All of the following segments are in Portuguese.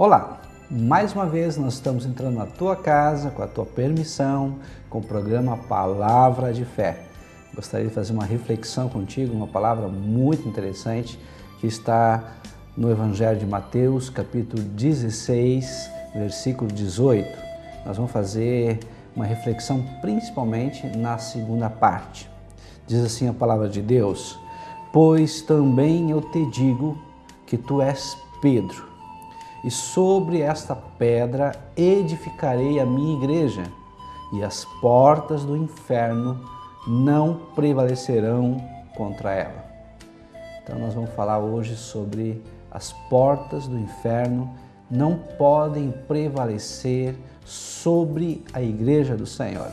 Olá, mais uma vez nós estamos entrando na tua casa, com a tua permissão, com o programa Palavra de Fé. Gostaria de fazer uma reflexão contigo, uma palavra muito interessante que está no Evangelho de Mateus, capítulo 16, versículo 18. Nós vamos fazer uma reflexão principalmente na segunda parte. Diz assim a palavra de Deus: pois também eu te digo que tu és Pedro, e sobre esta pedra edificarei a minha igreja, e as portas do inferno não prevalecerão contra ela. Então nós vamos falar hoje sobre as portas do inferno não podem prevalecer sobre a igreja do Senhor.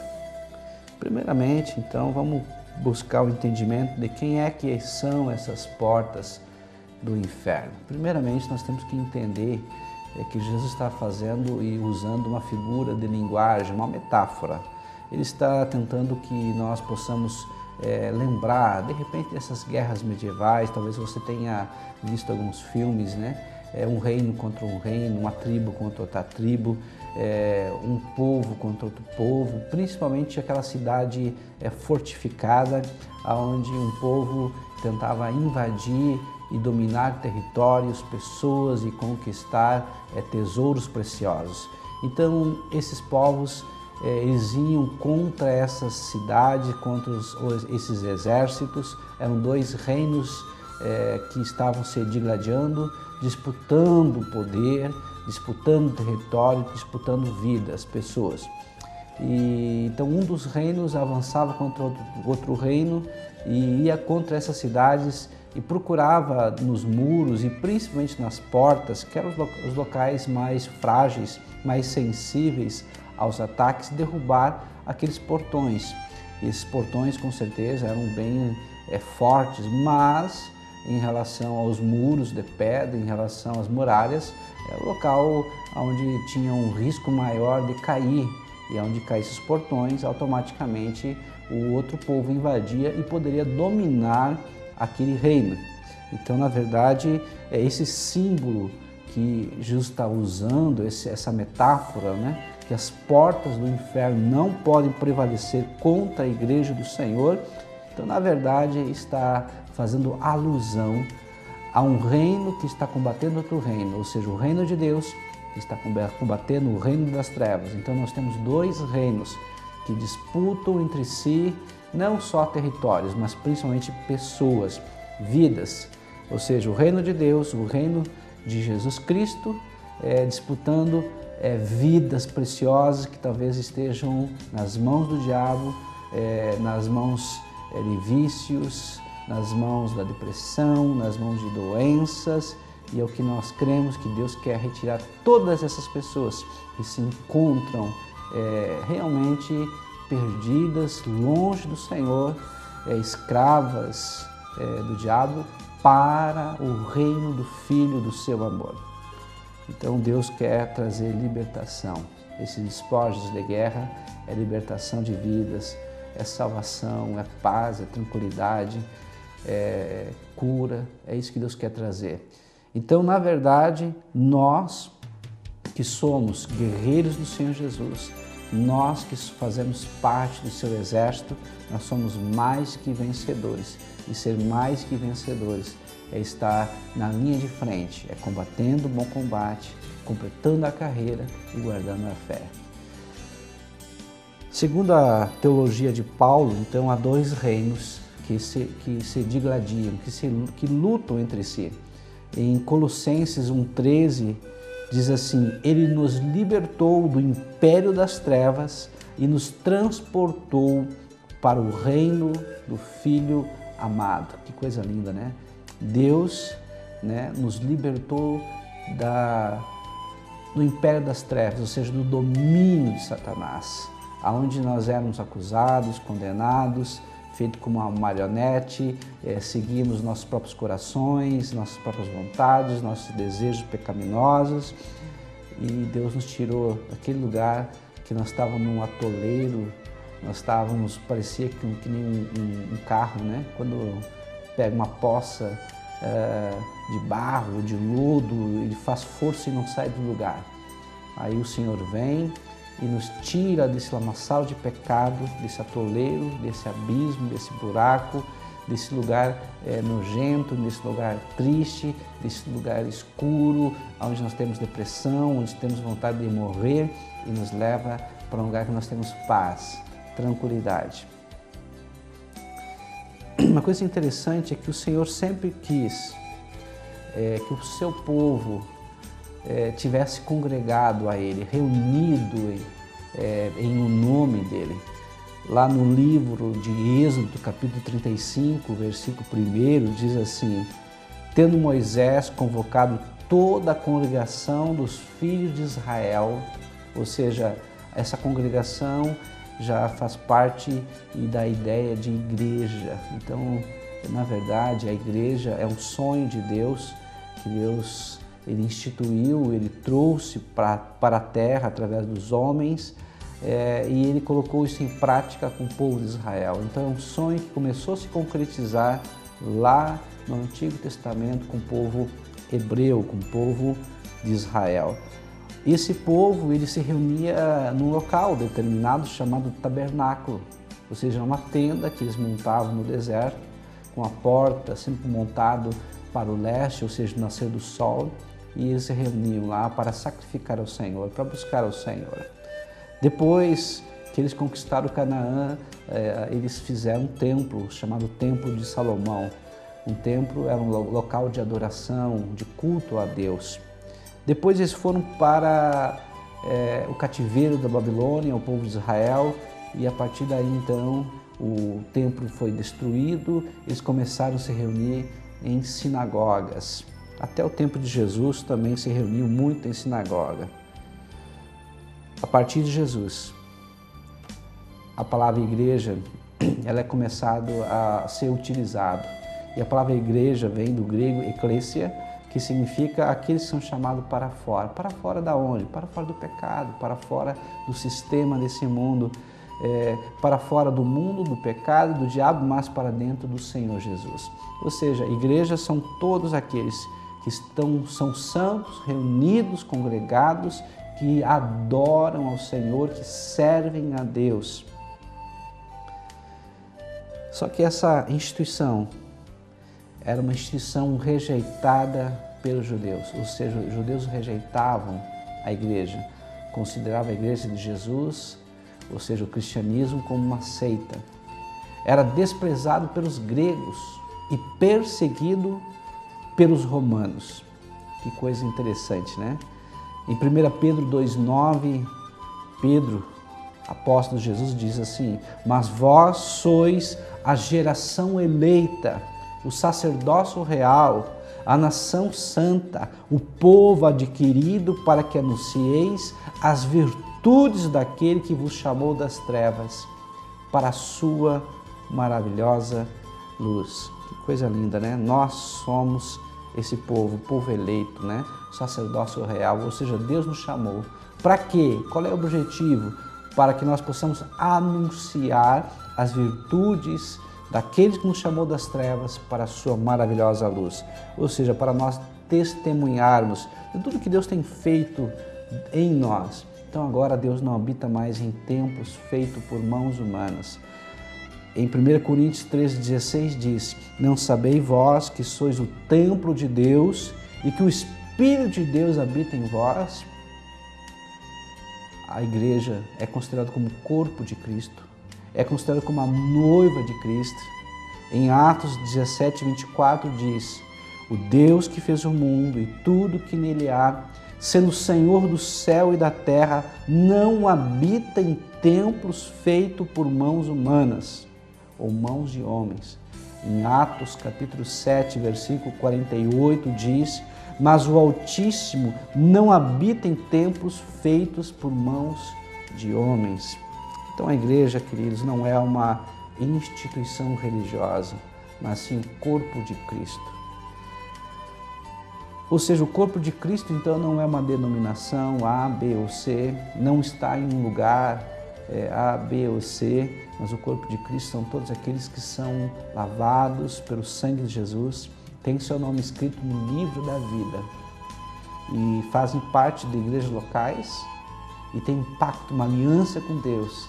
Primeiramente, então, vamos buscar o entendimento de quem é que são essas portas do inferno. Primeiramente, nós temos que entender que Jesus está fazendo e usando uma figura de linguagem, uma metáfora. Ele está tentando que nós possamos lembrar, de repente, dessas guerras medievais. Talvez você tenha visto alguns filmes, né? Um reino contra um reino, uma tribo contra outra tribo, um povo contra outro povo, principalmente aquela cidade fortificada, onde um povo tentava invadir e dominar territórios, pessoas e conquistar tesouros preciosos. Então, esses povos eles iam contra essas cidades, contra esses exércitos. Eram dois reinos que estavam se digladiando, disputando poder, disputando território, disputando vidas, pessoas. E então um dos reinos avançava contra outro reino e ia contra essas cidades e procurava nos muros e principalmente nas portas, que eram os locais mais frágeis, mais sensíveis aos ataques, derrubar aqueles portões. E esses portões com certeza eram bem fortes, mas em relação aos muros de pedra, em relação às muralhas, é o local onde tinha um risco maior de cair, e onde caíssem os portões, automaticamente o outro povo invadia e poderia dominar aquele reino. Então, na verdade, é esse símbolo que Jesus está usando, essa metáfora, né? Que as portas do inferno não podem prevalecer contra a igreja do Senhor. Então, na verdade, está fazendo alusão a um reino que está combatendo outro reino, ou seja, o reino de Deus que está combatendo o reino das trevas. Então nós temos dois reinos que disputam entre si não só territórios, mas principalmente pessoas, vidas. Ou seja, o reino de Deus, o reino de Jesus Cristo, disputando vidas preciosas que talvez estejam nas mãos do diabo, nas mãos de vícios, nas mãos da depressão, nas mãos de doenças. E é o que nós cremos, que Deus quer retirar todas essas pessoas que se encontram realmente perdidas, longe do Senhor, escravas do diabo, para o reino do Filho do seu amor. Então Deus quer trazer libertação. Esses despojos de guerra é libertação de vidas, é salvação, é paz, é tranquilidade, é cura, é isso que Deus quer trazer. Então, na verdade, nós que somos guerreiros do Senhor Jesus, nós que fazemos parte do seu exército, nós somos mais que vencedores. E ser mais que vencedores é estar na linha de frente, é combatendo o bom combate, completando a carreira e guardando a fé. Segundo a teologia de Paulo, então, há dois reinos que se digladiam, que lutam entre si. Em Colossenses 1,13 diz assim: ele nos libertou do império das trevas e nos transportou para o reino do Filho amado. Que coisa linda, né? Deus, né, nos libertou do império das trevas, ou seja, do domínio de Satanás, aonde nós éramos acusados, condenados, feito como uma marionete, seguimos nossos próprios corações, nossas próprias vontades, nossos desejos pecaminosos, e Deus nos tirou daquele lugar que nós estávamos num atoleiro, nós estávamos, parecia que nem um carro, né? Quando pega uma poça de barro, de lodo, ele faz força e não sai do lugar. Aí o Senhor vem e nos tira desse lamaçal de pecado, desse atoleiro, desse abismo, desse buraco, desse lugar nojento, desse lugar triste, desse lugar escuro, onde nós temos depressão, onde temos vontade de morrer, e nos leva para um lugar que nós temos paz, tranquilidade. Uma coisa interessante é que o Senhor sempre quis que o seu povo tivesse congregado a Ele, reunido em um nome dEle. Lá no livro de Êxodo, capítulo 35, versículo 1, diz assim: tendo Moisés convocado toda a congregação dos filhos de Israel, ou seja, essa congregação já faz parte da ideia de igreja. Então, na verdade, a igreja é um sonho de Deus, que Deus ele instituiu, ele trouxe para a terra através dos homens, e ele colocou isso em prática com o povo de Israel. Então é um sonho que começou a se concretizar lá no Antigo Testamento com o povo hebreu, com o povo de Israel. Esse povo ele se reunia num local determinado chamado tabernáculo, ou seja, uma tenda que eles montavam no deserto, com a porta sempre montado para o leste, ou seja, o nascer do sol, e eles se reuniam lá para sacrificar ao Senhor, para buscar ao Senhor. Depois que eles conquistaram Canaã, eles fizeram um templo chamado Templo de Salomão. Um templo era um local de adoração, de culto a Deus. Depois eles foram para o cativeiro da Babilônia, o povo de Israel, e a partir daí então o templo foi destruído, eles começaram a se reunir em sinagogas. Até o tempo de Jesus também se reuniu muito em sinagoga. A partir de Jesus, a palavra igreja ela é começada a ser utilizada. E a palavra igreja vem do grego eklesia, que significa aqueles que são chamados para fora. Para fora da onde? Para fora do pecado, para fora do sistema desse mundo, para fora do mundo, do pecado, do diabo, mas para dentro do Senhor Jesus. Ou seja, igrejas são todos aqueles que são santos, reunidos, congregados, que adoram ao Senhor, que servem a Deus. Só que essa instituição era uma instituição rejeitada pelos judeus, ou seja, os judeus rejeitavam a igreja, consideravam a igreja de Jesus, ou seja, o cristianismo, como uma seita. Era desprezado pelos gregos e perseguido pelos romanos. Que coisa interessante, né? Em 1 Pedro 2,9, Pedro, apóstolo de Jesus, diz assim: mas vós sois a geração eleita, o sacerdócio real, a nação santa, o povo adquirido, para que anuncieis as virtudes daquele que vos chamou das trevas para a sua maravilhosa luz. Que coisa linda, né? Nós somos esse povo, o povo eleito, né? O sacerdócio real, ou seja, Deus nos chamou. Para quê? Qual é o objetivo? Para que nós possamos anunciar as virtudes daquele que nos chamou das trevas para a sua maravilhosa luz. Ou seja, para nós testemunharmos de tudo que Deus tem feito em nós. Então agora Deus não habita mais em templos feitos por mãos humanas. Em 1 Coríntios 13,16 diz: não sabeis vós que sois o templo de Deus e que o Espírito de Deus habita em vós? A igreja é considerada como o corpo de Cristo, é considerada como a noiva de Cristo. Em Atos 17:24 diz: o Deus que fez o mundo e tudo que nele há, sendo o Senhor do céu e da terra, não habita em templos feitos por mãos humanas ou mãos de homens. Em Atos capítulo 7, versículo 48 diz: mas o Altíssimo não habita em templos feitos por mãos de homens. Então a igreja, queridos, não é uma instituição religiosa, mas sim o corpo de Cristo. Ou seja, o corpo de Cristo então não é uma denominação A, B ou C, não está em um lugar A, B ou C, mas o corpo de Cristo são todos aqueles que são lavados pelo sangue de Jesus, têm seu nome escrito no livro da vida e fazem parte de igrejas locais e têm um pacto, uma aliança com Deus.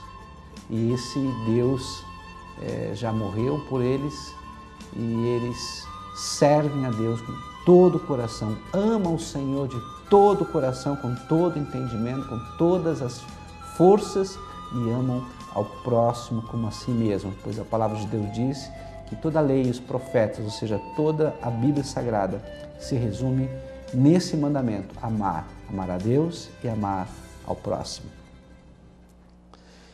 E esse Deus já morreu por eles e eles servem a Deus com todo o coração, amam o Senhor de todo o coração, com todo o entendimento, com todas as forças e amam ao próximo como a si mesmo, pois a palavra de Deus diz que toda a lei e os profetas, ou seja, toda a Bíblia Sagrada, se resume nesse mandamento: amar a Deus e amar ao próximo.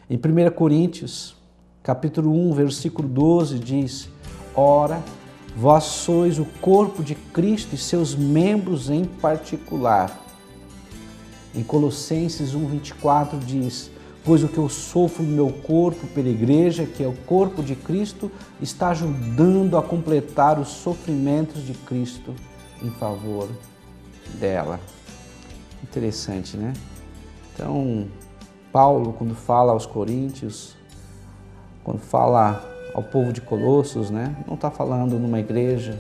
Em 1 Coríntios, capítulo 1, versículo 12, diz: ora, vós sois o corpo de Cristo e seus membros em particular. Em Colossenses 1:24 diz: pois o que eu sofro no meu corpo pela igreja, que é o corpo de Cristo, está ajudando a completar os sofrimentos de Cristo em favor dela. Interessante, né? Então, Paulo, quando fala aos coríntios, quando fala ao povo de Colossos, né, não está falando numa igreja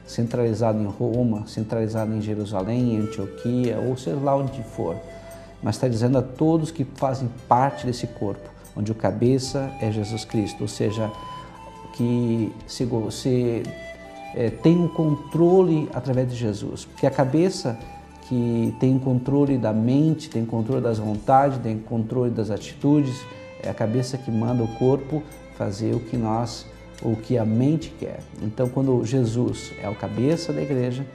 centralizada em Roma, centralizada em Jerusalém, em Antioquia, ou seja lá onde for, mas está dizendo a todos que fazem parte desse corpo, onde o cabeça é Jesus Cristo, ou seja, que se tem um controle através de Jesus, porque a cabeça que tem controle da mente, tem controle das vontades, tem controle das atitudes, é a cabeça que manda o corpo fazer o que a mente quer. Então, quando Jesus é o cabeça da igreja,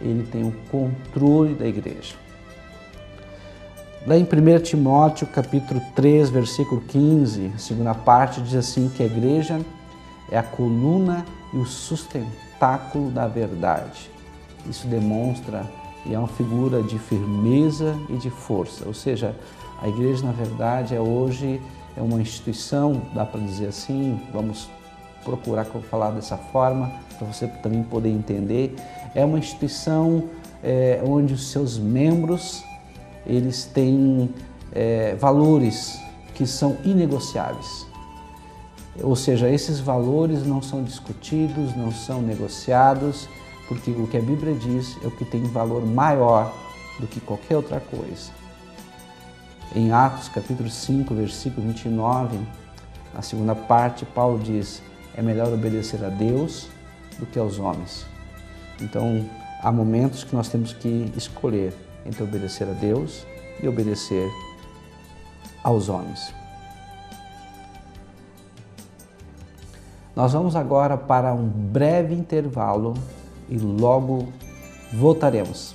ele tem o controle da igreja. Lá em 1 Timóteo, capítulo 3, versículo 15, a segunda parte diz assim, que a igreja é a coluna e o sustentáculo da verdade. Isso demonstra e é uma figura de firmeza e de força, ou seja, a igreja, na verdade, hoje é uma instituição, dá para dizer assim, vamos procurar falar dessa forma, para você também poder entender, é uma instituição onde os seus membros, eles têm valores que são inegociáveis. Ou seja, esses valores não são discutidos, não são negociados, porque o que a Bíblia diz é o que tem valor maior do que qualquer outra coisa. Em Atos, capítulo 5, versículo 29, na segunda parte, Paulo diz, é melhor obedecer a Deus do que aos homens. Então, há momentos que nós temos que escolher entre obedecer a Deus e obedecer aos homens. Nós vamos agora para um breve intervalo e logo voltaremos.